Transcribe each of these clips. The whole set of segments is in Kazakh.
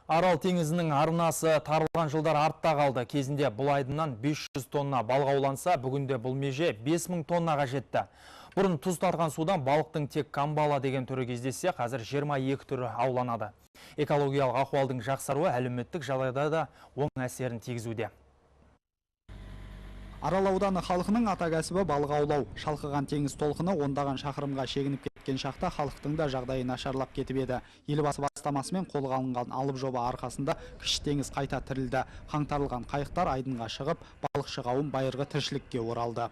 Арал теңізінің арнасы тарылған жылдар артта қалды. Кезінде бұл айдыннан 500 тонна балық ауланса, бүгінде бұл меже 5000 тоннаға жетті. Бұрын тұз тартқан судан балықтың тек камбала деген түрі кездессе, қазір 22 түрі ауланады. Экологиялық ахуалдың жақсаруы әлеуметтік жағдайда да оң әсерін тигізуде. Арал ауданы халқының ата кәсібі балық аулау. Шалқыған теңіз толқыны ондаған шақырымға шегініп кеткен шақта халықтың да жағдайы нашарлап кетіп еді. Елбасы бастамасымен қолға алынған алып жоба арқасында кіші теңіз қайта тірілді. Қаңтарылған қайықтар айдынға шығып, балықшы қауым байырғы тіршілікке оралды.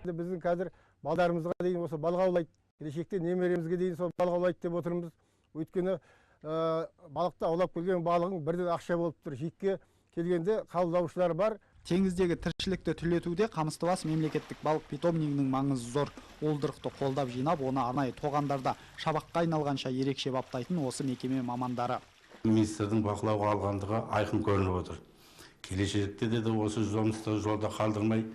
Біздің қазір балдарымызға дейін осы балық аулайды, келешекте немеремізге дейін сол балық аулайды деп отырмыз. Өйткені балықты аулап келген балығың бірден ақша болып тұр. Жекке келгенде қабылдаушылар бар. Теңіздегі тіршілікті түлетуде Қамыстыбас мемлекеттік балық питомнигінің маңызы зор. Уылдырықты қолдап жинап, оны арнайы тоғандарда шабаққа айналғанша ерекше баптайтын осы мекеме мамандары. Министрдің бақылауға алғандығы айқын көрініп отыр. Келешекте де осы жұмысты жолда қалдырмай,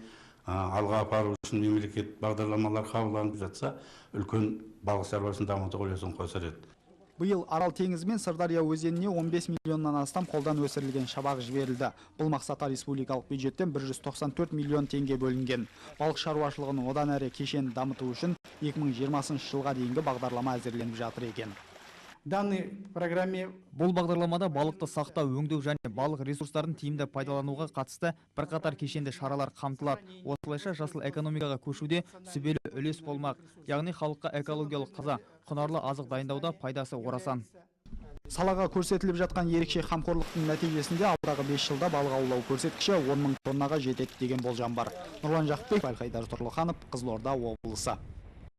алға апару үшін мемлекет бағдарламалар қабылданып жатса, үлкен балық шаруашылығын дамытуға үлесін қосар еді. Биыл Арал теңізі мен Сырдария өзеніне 15 миллионнан астам қолдан өсірілген шабақ жіберілді. Бұл мақсатта республикалық бюджеттен 194 миллион теңге бөлінген. Балық шаруашылығын одан әрі кешенді дамыту үшін 2020 жылға дейінгі бағдарлама әзірленіп жатыр екен. Бұл бағдарламада балықты сақтау, өңдеу және балық ресурстарын тиімді пайдалануға қатысты бірқатар кешенді шаралар қамтылады. Осылайша жасыл экономикаға көшуде сүбелі үлес болмақ. Яғни халыққа экологиялық таза, құнарлы азық дайындауда пайдасы орасан. Салаға көрсетіліп жатқан ерекше қамқорлықтың нәтижесінде алдағы 5 жылда балық аулау көрсеткіші 10 мың тоннаға жетеді деген болжам бар. Нұрлан Жақпек, Алқайдар Тұрлыханов, Қызылорда облысы.